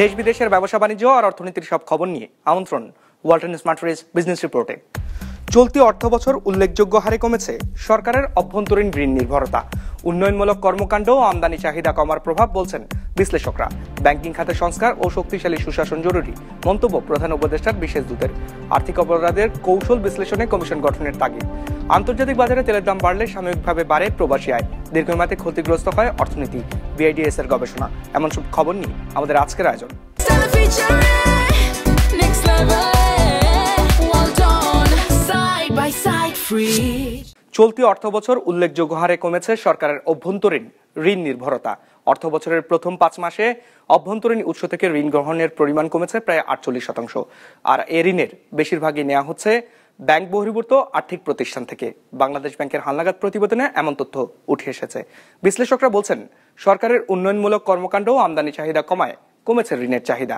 দেশ বিদেশের ব্যবসা বাণিজ্য আর অর্থনীতির সব খবর নিয়ে আমন্ত্রণ ওয়ালটন স্মার্ট ফ্রিজ বিজনেস রিপোর্টে। চলতি অর্থবছর উল্লেখযোগ্য হারে কমেছে সরকারের অভ্যন্তরীণ ঋণ নির্ভরতা। উন্নয়নমূলক কর্মকাণ্ড ও আমদানি চাহিদা কমার প্রভাব বলছেন বিশ্লেষকরা। ব্যাংকিং খাতে সংস্কার ও শক্তিশালী সুশাসন জরুরি মন্তব্য প্রধান উপদেষ্টার বিশেষ দূতের। আর্থিক অপরাধের কৌশল বিশ্লেষণে কমিশন গঠনের তাগিদ। আন্তর্জাতিক বাজারে তেলের দাম বাড়লে সাময়িকভাবে বাড়ে প্রবাসী আয়, দীর্ঘমেয়াদে ক্ষতিগ্রস্ত হয় অর্থনীতি, বিআইডিএস এর গবেষণা। এমন সব খবর নিয়ে আমাদের আজকের আয়োজন। চলতি অর্থবছর উল্লেখযোগ্য হারে কমেছে সরকারের অভ্যন্তরীণ ঋণ নির্ভরতা। অর্থবছরের প্রথম 5 মাসে অভ্যন্তরীণ উৎস থেকে ঋণ গ্রহণের পরিমাণ কমেছে প্রায় 48%। আর এ ঋণের বেশিরভাগই নেওয়া হচ্ছে ব্যাংক বহির্ভূত আর্থিক প্রতিষ্ঠান থেকে। বাংলাদেশ ব্যাংকের হালনাগাদ প্রতিবেদনে এমন তথ্য উঠে এসেছে। বিশ্লেষকরা বলছেন, সরকারের উন্নয়নমূলক কর্মকাণ্ড ও আমদানি চাহিদা কমায় কমেছে ঋণের চাহিদা।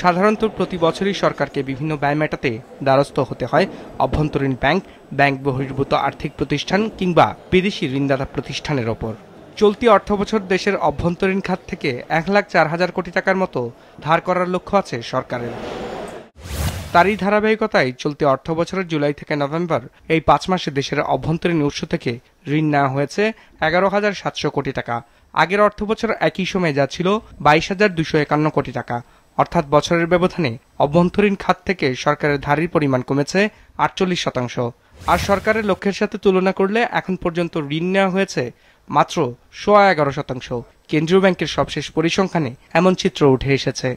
সাধারণত প্রতি বছরই সরকারকে বিভিন্ন ব্যয় মেটাতে দ্বারস্থ হতে হয় অভ্যন্তরীণ ব্যাংক, ব্যাংক বহির্ভূত আর্থিক প্রতিষ্ঠান কিংবা বিদেশি ঋণদাতা প্রতিষ্ঠানের ওপর। চলতি অর্থবছর দেশের অভ্যন্তরীণ খাত থেকে 1,04,000 কোটি টাকার মতো ধার করার লক্ষ্য আছে সরকারের। তারই ধারাবাহিকতায় চলতি অর্থবছরের জুলাই থেকে নভেম্বর এই 5 মাসে দেশের অভ্যন্তরীণ উৎস থেকে ঋণ নেওয়া হয়েছে 11,700 কোটি টাকা। আগের অর্থবছর একই সময়ে যা ছিল 22,251 কোটি টাকা। অর্থাৎ বছরের ব্যবধানে অভ্যন্তরীণ খাত থেকে সরকারের ধারের পরিমাণ কমেছে 48%। আর সরকারের লক্ষ্যের সাথে তুলনা করলে এখন পর্যন্ত ঋণ নেওয়া হয়েছে মাত্র 11.5%। কেন্দ্রীয় ব্যাংকের সবশেষ পরিসংখ্যানে এমন চিত্র উঠে এসেছে।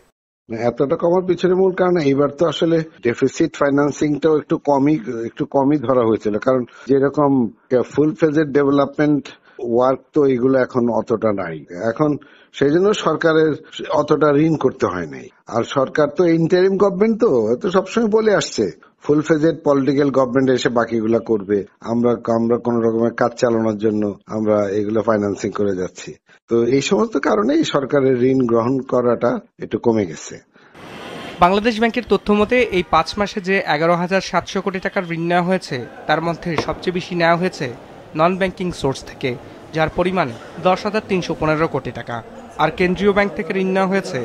এতটা কমার পিছনে মূল কারণ এইবার তো আসলে ডেফিসিট ফাইন্যান্সিংটাও একটু কমই ধরা হয়েছিল, কারণ যেরকম ফুল ফেজের ডেভেলপমেন্ট ওয়ার্ক তো এগুলো এখন অতটা নাই। এখন সেই জন্য সরকারের অতটা ঋণ করতে হয় নাই। আর সরকার তো ইন্টারিম গভর্নমেন্ট, তো সবসময় বলে আসছে ফুল ফেজের পলিটিক্যাল গভর্নমেন্ট এসে বাকিগুলা করবে, আমরা কোন রকমের কাজ চালানোর জন্য আমরা এগুলো ফাইন্যান্সিং করে যাচ্ছি। তো এই সমস্ত কারণেই সরকারের ঋণ গ্রহণ করাটা একটু কমে গেছে। বাংলাদেশ ব্যাংকের তথ্য মতে এই 5 মাসে যে 11,700 কোটি টাকার ঋণ নেওয়া হয়েছে তার মধ্যে সবচেয়ে বেশি নেওয়া হয়েছে নন ব্যাংকিং সোর্স থেকে, যার পরিমাণ 10,315 কোটি টাকা। আর কেন্দ্রীয় ব্যাংক থেকে ঋণ নেওয়া হয়েছে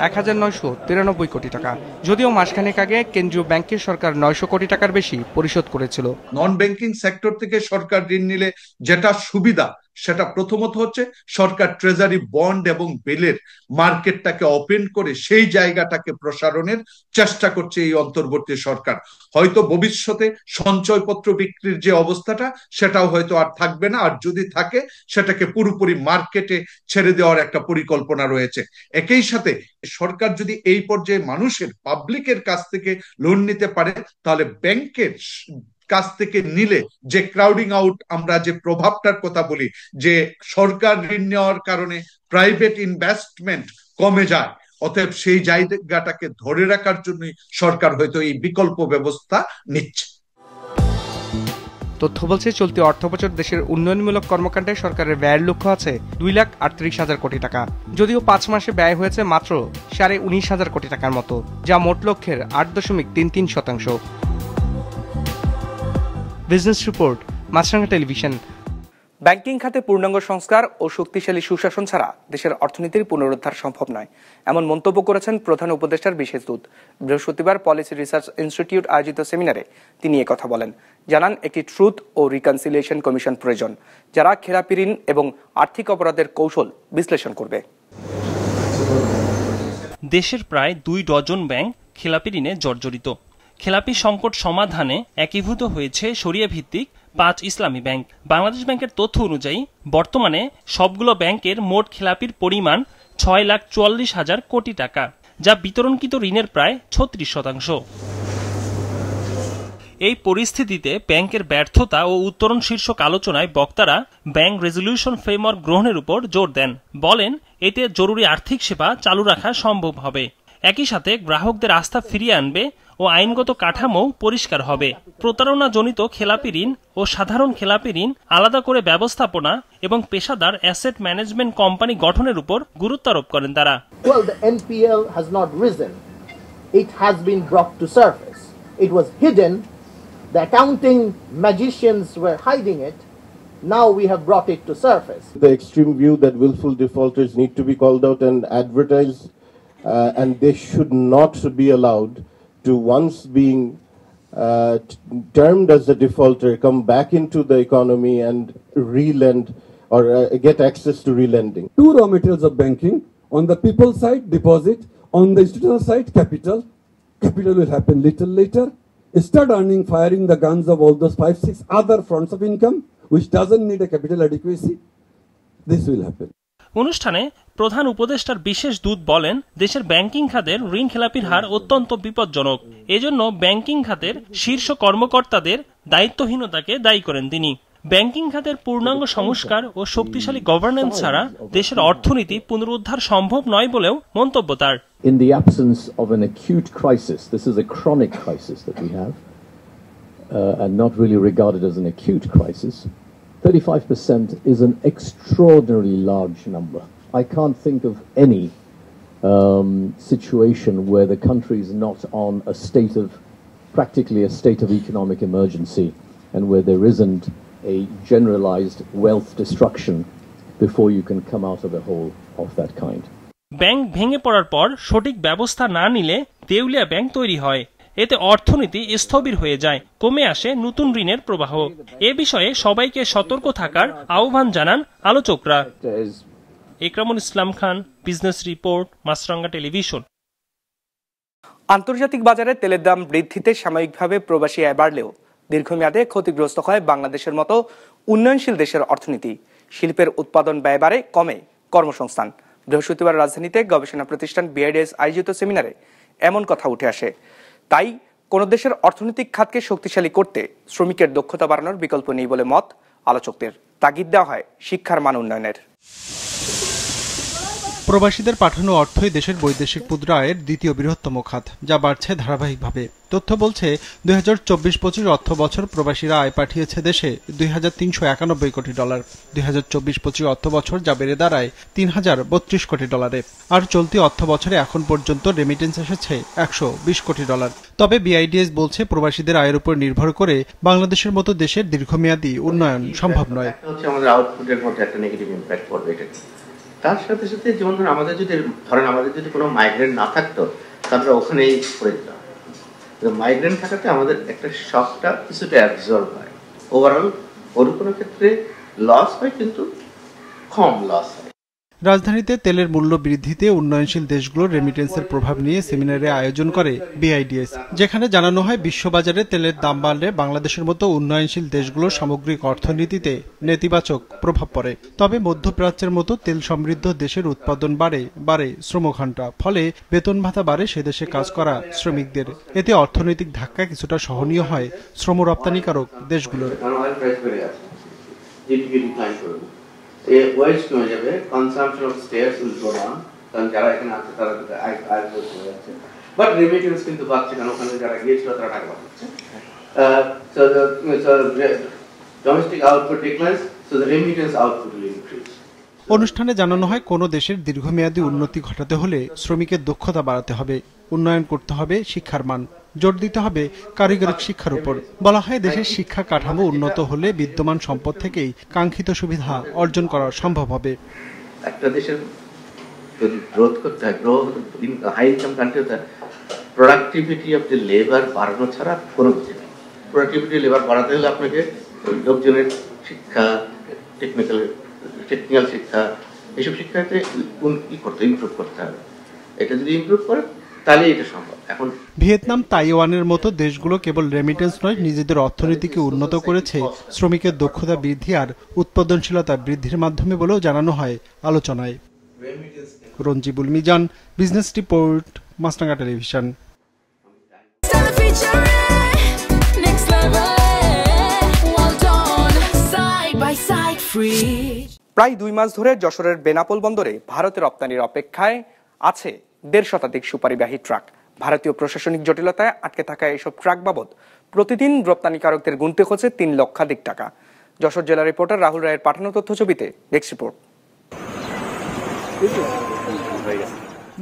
1,993 কোটি টাকা। যদিও মাসখানেক আগে কেন্দ্রীয় ব্যাংকের সরকার 900 কোটি টাকার বেশি পরিশোধ করেছিল। নন ব্যাংকিং সেক্টর থেকে সরকার ঋণ নিলে যেটা সুবিধা, সেটা প্রথমত হচ্ছে সরকার ট্রেজারি বন্ড এবং বেলের মার্কেটটাকে ওপেন করে সেই জায়গাটাকে প্রসারণের চেষ্টা করছে এই অন্তর্বর্তী সরকার। হয়তো ভবিষ্যতে সঞ্চয়পত্র বিক্রির যে অবস্থাটা সেটাও হয়তো আর থাকবে না, আর যদি থাকে সেটাকে পুরোপুরি মার্কেটে ছেড়ে দেওয়ার একটা পরিকল্পনা রয়েছে। একই সাথে সরকার যদি এই পর্যায়ে মানুষের পাবলিকের কাছ থেকে লোন নিতে পারে, তাহলে ব্যাংকের কাছ থেকে নিলে যে ক্রাউডিং আউট, আমরা যে প্রভাবটার কথা বলি, যে সরকার ঋণ নেওয়ার কারণে প্রাইভেট ইনভেস্টমেন্ট কমে যায়, অতএব সেই জায়গাটাকে ধরে রাখার জন্যই সরকার হয়তো এই বিকল্প ব্যবস্থা নিচ্ছে। তথ্য বলছে, চলতি অর্থবছর দেশের উন্নয়নমূলক কর্মকাণ্ডে সরকারের ব্যয়ের লক্ষ্য আছে 2,38,000 কোটি টাকা। যদিও 5 মাসে ব্যয় হয়েছে মাত্র 19,500 কোটি টাকার মতো, যা মোট লক্ষ্যের 8.33%। বিজনেস রিপোর্ট, মাছরাঙা টেলিভিশন। ব্যাংকিং খাতে পূর্ণাঙ্গ সংস্কার ও শক্তিশালী সুশাসন ছাড়া দেশের অর্থনীতির পুনরুদ্ধার সম্ভব নয়, এমন মন্তব্য করেছেন প্রধান উপদেষ্টার বিশেষ দূত। বৃহস্পতিবার পলিসি রিসার্চ ইনস্টিটিউট আয়োজিত সেমিনারে তিনি একথা বলেন। জানান, একটি ট্রুথ ও রিকনসিলিয়েশন কমিশন প্রয়োজন, যারা খেলাপি ঋণ এবং আর্থিক অপরাধের কৌশল বিশ্লেষণ করবে। দেশের প্রায় 2 ডজন ব্যাংক খেলাপি ঋণে জর্জরিত। খেলাপি সংকট সমাধানে একীভূত হয়েছে শরিয়া ভিত্তিক 5 ইসলামী ব্যাংক। বাংলাদেশ ব্যাংকের তথ্য অনুযায়ী বর্তমানে সবগুলো ব্যাংকের মোট খেলাপির পরিমাণ 6,44,000 কোটি টাকা, যা বিতরণকৃত ঋণের প্রায় 36%। এই পরিস্থিতিতে ব্যাংকের ব্যর্থতা ও উত্তরণ শীর্ষক আলোচনায় বক্তারা ব্যাংক রেজলিউশন ফ্রেমওয়ার্ক গ্রহণের উপর জোর দেন। বলেন, এতে জরুরি আর্থিক সেবা চালু রাখা সম্ভব হবে। একই সাথে গ্রাহকদের আস্থা ফিরিয়ে আনবে ও আইনগত কাঠামো পরিষ্কার হবে। প্রতারণাজনিত খেলাপি ঋণ ও সাধারণ খেলাপি ঋণ আলাদা করে ব্যবস্থাপনা এবং পেশাদার অ্যাসেট ম্যানেজমেন্ট কোম্পানি গঠনের উপর গুরুত্ব আরোপ করেন তারা। Well, the NPL has not risen. It has been brought to surface. It was hidden. The accounting magicians were hiding it. Now we have brought it to surface. The extreme view that willful defaulters need to be called out and advertised, and they should not be allowed to, once being termed as a defaulter, come back into the economy and relend or get access to relending. Two raw materials of banking: on the people side, deposit; on the institutional side, capital. Capital will happen little later. Start firing the guns of all those 5-6 other fronts of income, which doesn't need a capital adequacy. This will happen. অনুষ্ঠানে প্রধান উপদেষ্টার বিশেষ দূত বলেন, দেশের banking খাতের ঋণ খেলাপির হার অত্যন্ত বিপজ্জনক। এজন্য ব্যাংকিং খাতের শীর্ষ কর্মকর্তাদের দায়িত্বহীনতাকে দায়ী করেন তিনি। ব্যাংকিং খাতের পূর্ণাঙ্গ সংস্কার ও শক্তিশালী গভর্নেন্স ছাড়া দেশের অর্থনীতি পুনরুদ্ধার সম্ভব নয় বলেও মন্তব্য তার। In the absence of an acute crisis, this is a chronic crisis that we have, and not really regarded as an acute crisis. 35% is an extraordinarily large number. I can't think of any situation where the country is not on practically a state of economic emergency, and where there isn't a generalized wealth destruction before you can come out of a hole of that kind. Bank ভেঙে পড়ার পর সঠিক ব্যবস্থা না নিলে দেউলিয়া bank তৈরি হয়। এতে অর্থনীতি স্থবির হয়ে যায়, কমে আসে নতুন ঋণের প্রবাহ। এ বিষয়ে সবাইকে সতর্ক থাকার আহ্বান জানান আলোচকরা। ইকরামুল ইসলাম খান, বিজনেস রিপোর্ট, মাছরাঙ্গা টেলিভিশন। আন্তর্জাতিক বাজারে তেলের দাম বৃদ্ধিতে সাময়িকভাবে প্রবাসী আয় বাড়লেও দীর্ঘমেয়াদে ক্ষতিগ্রস্ত হয় বাংলাদেশের মতো উন্নয়নশীল দেশের অর্থনীতি। শিল্পের উৎপাদন ব্যয় বাড়ে, কমে কর্মসংস্থান। বৃহস্পতিবার রাজধানীতে গবেষণা প্রতিষ্ঠান বিআইডিএস আয়োজিত সেমিনারে এমন কথা উঠে আসে। তাই কোন দেশের অর্থনৈতিক খাতকে শক্তিশালী করতে শ্রমিকের দক্ষতা বাড়ানোর বিকল্প নেই বলে মত আলোচকদের। তাগিদ দেওয়া হয় শিক্ষার মান উন্নয়নের। প্রবাসীদের পাঠানো অর্থই দেশের বৈদেশিক মুদ্রা আয়ের দ্বিতীয় বৃহত্তম খাত, যা বাড়ছে ধারাবাহিকভাবে। তথ্য বলছে 2024-25 অর্থ বছর প্রবাসীরা আয় পাঠিয়েছে দেশে $2,391 কোটি। 2024-25 অর্থ বছর যা বেড়ে দাঁড়ায় $3,032 কোটি। আর চলতি অর্থ বছরে এখন পর্যন্ত রেমিটেন্স এসেছে $120 কোটি। তবে বিআইডিএস বলছে প্রবাসীদের আয়ের উপর নির্ভর করে বাংলাদেশের মতো দেশের দীর্ঘমেয়াদী উন্নয়ন সম্ভব নয়। আমাদের আউটপুটের মধ্যে একটা নেগেটিভ ইম্প্যাক্ট পড়বে এটা। তার সাথে সাথে যেমন আমাদের যদি কোনো মাইগ্রেন্ট না থাকতো তাহলে ওখানেই পড়ে যেতাম। মাইগ্রেন্ট থাকাতে আমাদের একটা শকটা কিছুটা অ্যাবজর্ব হয়। ওভারঅল ওর কোনো ক্ষেত্রে লস হয়, কিন্তু কম লস হয়। রাজধানীতে তেলের মূল্য বৃদ্ধিতে উন্নয়নশীল দেশগুলোর রেমিটেন্সের প্রভাব নিয়ে সেমিনারে আয়োজন করে বিআইডিএস, যেখানে জানানো হয় বিশ্ববাজারে তেলের দাম বাড়লে বাংলাদেশের মতো উন্নয়নশীল দেশগুলোর সামগ্রিক অর্থনীতিতে নেতিবাচক প্রভাব পড়ে। তবে মধ্যপ্রাচ্যের মতো তেল সমৃদ্ধ দেশের উৎপাদন বাড়ে শ্রমঘণ্টা, ফলে বেতন ভাতা বাড়ে সে দেশে কাজ করা শ্রমিকদের। এতে অর্থনৈতিক ধাক্কা কিছুটা সহনীয় হয় শ্রম রপ্তানিকারক দেশগুলোর। ওয়েজ কমে যাবে, consumption of stairs will go down, কারণ যারা এখানে আছে তারা আয় কমে যাচ্ছে। বাট রেমিটেন্স কিন্তু পাচ্ছে, কারণ ওখানে যারা গিয়েছিল তারা টাকা পাচ্ছে। Domestic output declines, so the remittance output will increase. অনুষ্ঠানে জানানো হয় কোন দেশের দীর্ঘমেয়াদী উন্নতি ঘটাতে হলে শ্রমিকের দক্ষতা বাড়াতে হবে, উন্নয়ন করতে হবে শিক্ষার মান, জোর দিতে হবে কারিগরি শিক্ষার উপর। বলা হয় দেশের শিক্ষা কাঠামো উন্নত হলে বিদ্যমান সম্পদ থেকেই কাঙ্ক্ষিত সুবিধা অর্জন করা সম্ভব হবে। একটা দেশের যদি গ্রোথ করতে হয়, হাই ইনকাম কান্ট্রি হতে হয়, প্রোডাক্টিভিটি অফ দ্য লেবার বাড়ানো ছাড়া কোনো কিছু নেই। প্রোডাক্টিভিটি লেবার বাড়াতে হলে আপনাকে লোকজনের শিক্ষা, টেকনিক্যাল শিক্ষা, এইসব শিক্ষাতে ইমপ্রুভ করতে হবে। এটা যদি ইমপ্রুভ করে তাহলে এটা সম্ভব। এখন ভিয়েতনাম, তাইওয়ানের মতো দেশগুলো কেবল রেমিটেন্স নয়, নিজেদের অর্থনীতিকে উন্নত করেছে শ্রমিকের দক্ষতা বৃদ্ধি আর উৎপাদনশীলতা বৃদ্ধির মাধ্যমে বলেও জানানো হয় আলোচনায়। রঞ্জিবুল মিজান, বিজনেস রিপোর্ট, মাছরাঙ্গা টেলিভিশন। প্রায় 2 মাস ধরে যশোরের বেনাপোল বন্দরে ভারতের রপ্তানির অপেক্ষায় আছে 1.5 শতাধিক সুপারিবাহী ট্রাক। ভারতীয় প্রশাসনিক জটিলতায় আটকে থাকা এইসব ট্রাক বাবদ প্রতিদিন রপ্তানিকারকদের গুনতে হচ্ছে 3 লক্ষাধিক টাকা। যশোর জেলা রিপোর্টার রাহুল রায়ের পাঠানো তথ্য ছবিতে ডেস্ক রিপোর্ট।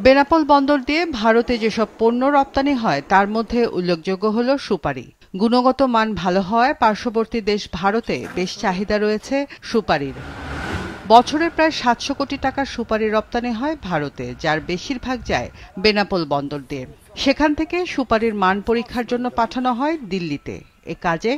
বেনাপোল বন্দর দিয়ে ভারতে যেসব পণ্য রপ্তানি হয় তার মধ্যে উল্লেখযোগ্য হল সুপারি। গুণগত মান ভালো হওয়ায় পার্শ্ববর্তী দেশ ভারতে বেশ চাহিদা রয়েছে সুপারির। বছরে প্রায় 700 কোটি টাকার সুপারি রপ্তানি হয় ভারতে, যার বেশিরভাগ যায় বেনাপোল বন্দর দিয়ে। সেখান থেকে সুপারির মান পরীক্ষার জন্য পাঠানো হয় দিল্লিতে। এ কাজে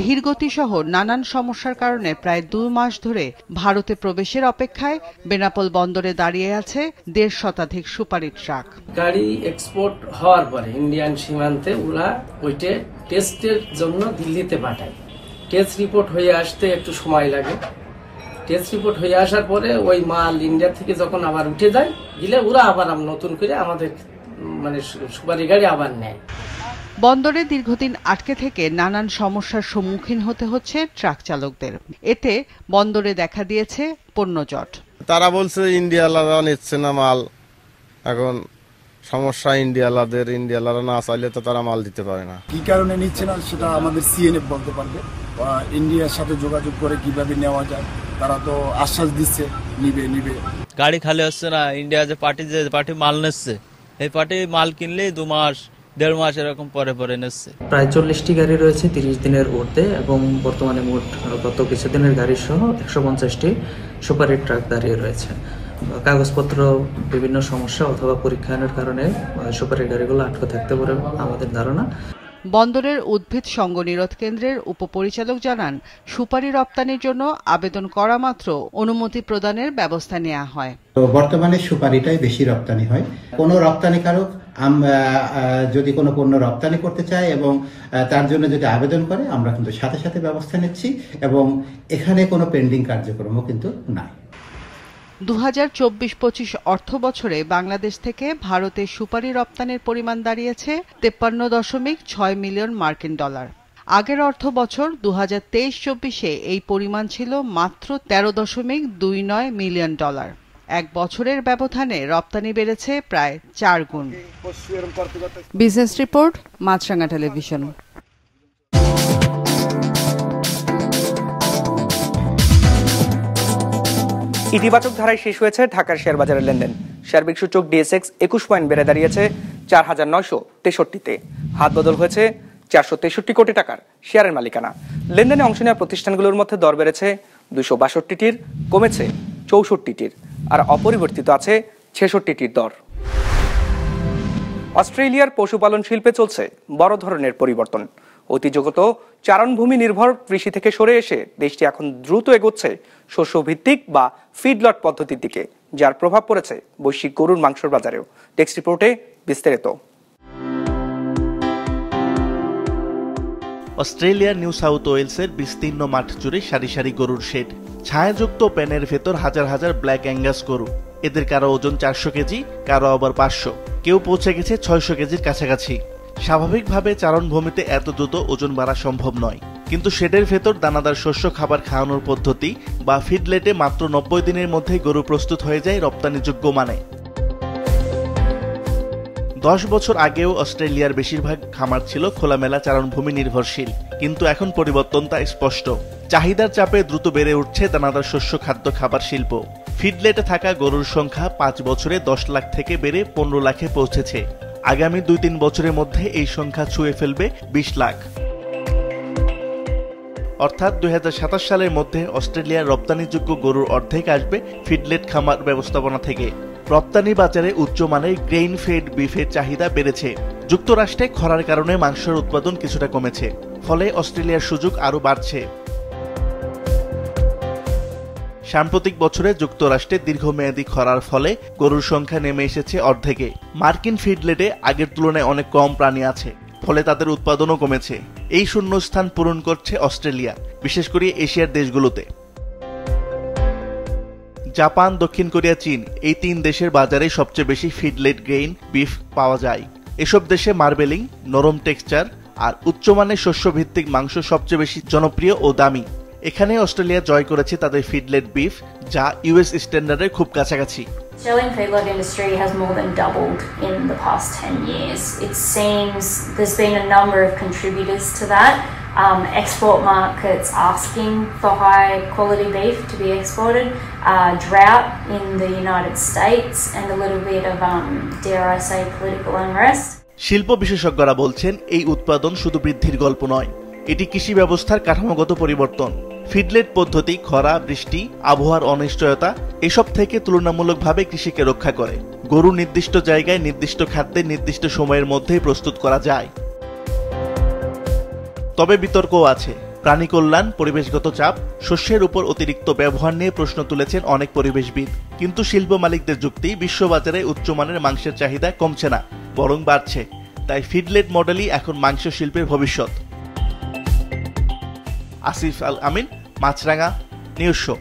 ধীরগতিসহ নানান সমস্যার কারণে প্রায় 2 মাস ধরে ভারতে প্রবেশের অপেক্ষায় বেনাপোল বন্দরে দাঁড়িয়ে আছে 1.5 শতাধিক সুপারির ট্রাক। গাড়ি এক্সপোর্ট হওয়ার পরে ইন্ডিয়ান সীমান্তে ওরা ওইটা টেস্টের জন্য দিল্লিতে পাঠায়। টেস্ট রিপোর্ট হয়ে আসতে একটু সময় লাগে। টেস্ট রিপোর্ট হয়ে আসার পরে ওই মাল ইন্ডিয়া থেকে যখন আবার উঠে যায় গেলে ওরা আবার নতুন করে আমাদের সুপারি গাড়ি আবার নেয়। বন্দরে দীর্ঘদিন আটকে থেকে নানান সমস্যার সম্মুখীন হতে হচ্ছে ট্রাক চালকদের। এতে বন্দরে দেখা দিয়েছে পণ্যজট। তারা বলছে ইন্ডিয়ালারা নিচ্ছে না মাল, এখন সমস্যা ইন্ডিয়ালারা না চাইলে তো তারা মাল দিতে পারে না। কি কারণে নিচ্ছে না সেটা আমাদের সিএনএফ বলতে পারবে। ইন্ডিয়ার সাথে যোগাযোগ করে কিভাবে নেওয়া যায়, তারা তো আশ্বাস দিচ্ছে নিবে। গাড়ি খালি হচ্ছে না, ইন্ডিয়া যে পার্টি মাল নিচ্ছে, এই পার্টি মাল কিনলেই 2 মাস 1.5 মাস এরকম পরে নিচ্ছে। প্রায় 40টি গাড়ি রয়েছে 30 দিনের ঊর্ধ্বে এবং বর্তমানে মোট গত কিছুদিনের গাড়ি সহ 150টি সুপারি ট্রাক দাঁড়িয়ে রয়েছে। কাগজপত্র বিভিন্ন সমস্যা অথবা পরীক্ষায়নের কারণে সুপারি গাড়িগুলো আটকে থাকতে পারে আমাদের ধারণা। বন্দরের উদ্ভিদ সংগ নিরোধ কেন্দ্রের উপপরিচালক জানান, সুপারি রপ্তানির জন্য আবেদন করা মাত্র অনুমতি প্রদানের ব্যবস্থা নেওয়া হয়। বর্তমানে সুপারিটাই বেশি রপ্তানি হয়। কোনো রপ্তানিকারক যদি কোনো পণ্য রপ্তানি করতে চায় এবং তার জন্য যদি আবেদন করে, আমরা কিন্তু সাথে সাথে ব্যবস্থা নিচ্ছি এবং এখানে কোনো পেন্ডিং কার্যক্রমও কিন্তু নাই। 2024-25 অর্থ বছরে বাংলাদেশ থেকে ভারতে সুপারি রপ্তানির পরিমাণ দাঁড়িয়েছে 53.6 মিলিয়ন মার্কিন ডলার। আগের অর্থ বছর 2023-24-এ এই পরিমাণ ছিল মাত্র 13.29 মিলিয়ন ডলার। এক বছরের ব্যবধানে রপ্তানি বেড়েছে প্রায় 4 গুণ। বিজনেস রিপোর্ট, মাছরাঙা টেলিভিশন। ইতিবাচক ধারায় শেষ হয়েছে ঢাকার শেয়ার বাজারের লেনদেন। সার্বিক সূচক ডিএসএক্স 21 পয়েন্ট বেড়ে দাঁড়িয়েছে 4,963-তে। হাত বদল হয়েছে 463 কোটি টাকার শেয়ারের মালিকানা। লেনদেনে অংশ নেওয়া প্রতিষ্ঠানগুলোর মধ্যে দর বেড়েছে 262টির, কমেছে 64টির, আর অপরিবর্তিত আছে 66টির দর। অস্ট্রেলিয়ার পশুপালন শিল্পে চলছে বড় ধরনের পরিবর্তন। ঐতিহ্যগত চারণভূমি নির্ভর কৃষি থেকে সরে এসে দেশটি এখন দ্রুত এগোচ্ছে শস্যভিত্তিক বা ফিডলট পদ্ধতির দিকে, যার প্রভাব পড়েছে বৈশ্বিক গরুর মাংসের বাজারেও। টেক্সট রিপোর্টে বিস্তারিত। অস্ট্রেলিয়ার নিউ সাউথ ওয়েলসের বিস্তীর্ণ মাঠ জুড়ে সারি সারি গরুর শেড, ছায়াযুক্ত প্যানের ভেতর হাজার হাজার ব্ল্যাক অ্যাঙ্গাস গরু। এদের কারো ওজন 400 কেজি, কারো আবার 500, কেউ পৌঁছে গেছে 600 কেজির কাছাকাছি। স্বাভাবিকভাবে চারণভূমিতে এত দ্রুত ওজন বাড়া সম্ভব নয়, কিন্তু শেডের ভেতর দানাদার শস্য খাবার খাওয়ানোর পদ্ধতি বা ফিডলেটে মাত্র 90 দিনের মধ্যেই গরু প্রস্তুত হয়ে যায় রপ্তানিযোগ্য মানে। 10 বছর আগেও অস্ট্রেলিয়ার বেশিরভাগ খামার ছিল খোলামেলা চারণভূমি নির্ভরশীল, কিন্তু এখন পরিবর্তন তা স্পষ্ট। চাহিদার চাপে দ্রুত বেড়ে উঠছে দানাদার শস্য খাদ্য খাবার শিল্প। ফিডলেটে থাকা গরুর সংখ্যা 5 বছরে 10 লাখ থেকে বেড়ে 15 লাখে পৌঁছেছে। আগামী 2-3 বছরের মধ্যে এই সংখ্যা ছুঁয়ে ফেলবে 20 লাখ। অর্থাৎ 2027 সালের মধ্যে অস্ট্রেলিয়ার রপ্তানিযোগ্য গরুর অর্ধেক আসবে ফিডলেট খামার ব্যবস্থাপনা থেকে। রপ্তানি বাজারে উচ্চমানের গ্রেইন ফেড বিফের চাহিদা বেড়েছে। যুক্তরাষ্ট্রে খরার কারণে মাংসের উৎপাদন কিছুটা কমেছে, ফলে অস্ট্রেলিয়ার সুযোগ আরও বাড়ছে। সাম্প্রতিক বছরে যুক্তরাষ্ট্রে দীর্ঘমেয়াদী খরার ফলে গরুর সংখ্যা নেমে এসেছে অর্ধেকে। মার্কিন ফিডলেটে আগের তুলনায় অনেক কম প্রাণী আছে, ফলে তাদের উৎপাদনও কমেছে। এই শূন্যস্থান পূরণ করছে অস্ট্রেলিয়া, বিশেষ করে এশিয়ার দেশগুলোতে। জাপান, দক্ষিণ কোরিয়া, চীন, এই 3 দেশের বাজারে সবচেয়ে বেশি ফিডলেট গ্রেইন বিফ পাওয়া যায়। এসব দেশে মার্বেলিং, নরম টেক্সচার আর উচ্চমানের শস্যভিত্তিক মাংস সবচেয়ে বেশি জনপ্রিয় ও দামি। এখানে অস্ট্রেলিয়া জয় করেছে তাদের ফিডলেট বিফ, যা ইউএস স্ট্যান্ডার্ডের খুব কাছাকাছি। Australian feedlot industry has more than doubled in the past 10 years. It seems there's been a number of contributors to that. Export markets asking for high quality beef to be exported, drought in the United States, and a little bit of, dare I say, political unrest. শিল্প বিশেষজ্ঞরা বলছেন এই উৎপাদন শুধু বৃদ্ধির গল্প নয়, এটি কৃষি ব্যবস্থার কাঠামোগত পরিবর্তন। ফিডলেট পদ্ধতি খরা, বৃষ্টি, আবহাওয়ার অনিশ্চয়তা এসব থেকে তুলনামূলকভাবে কৃষিকে রক্ষা করে। গরু নির্দিষ্ট জায়গায় নির্দিষ্ট খাদ্যে নির্দিষ্ট সময়ের মধ্যেই প্রস্তুত করা যায়। তবে বিতর্কও আছে। প্রাণী কল্যাণ, পরিবেশগত চাপ, শস্যের উপর অতিরিক্ত ব্যবহার নিয়ে প্রশ্ন তুলেছেন অনেক পরিবেশবিদ। কিন্তু শিল্প মালিকদের যুক্তি, বিশ্ববাজারে উচ্চমানের মাংসের চাহিদা কমছে না, বরং বাড়ছে। তাই ফিডলেট মডেলই এখন মাংস শিল্পের ভবিষ্যৎ। আসিফ আল আমিন, মাছরাঙা, নিউজ শো।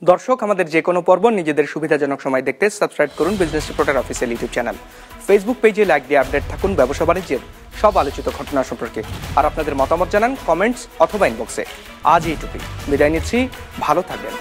দর্শক, আমাদের যে কোনো পর্ব নিজেদের সুবিধাজনক সময় দেখতে সাবস্ক্রাইব করুন business reporter official YouTube channel. Facebook পেজে লাইক দিয়ে আপডেট থাকুন ব্যবসা বাণিজ্যের সব আলোচিত ঘটনা সম্পর্কে। আর আপনাদের মতামত জানান কমেন্টস অথবা ইনবক্সে। আজ এইটুকুই, বিদায় নিচ্ছি, ভালো থাকবেন।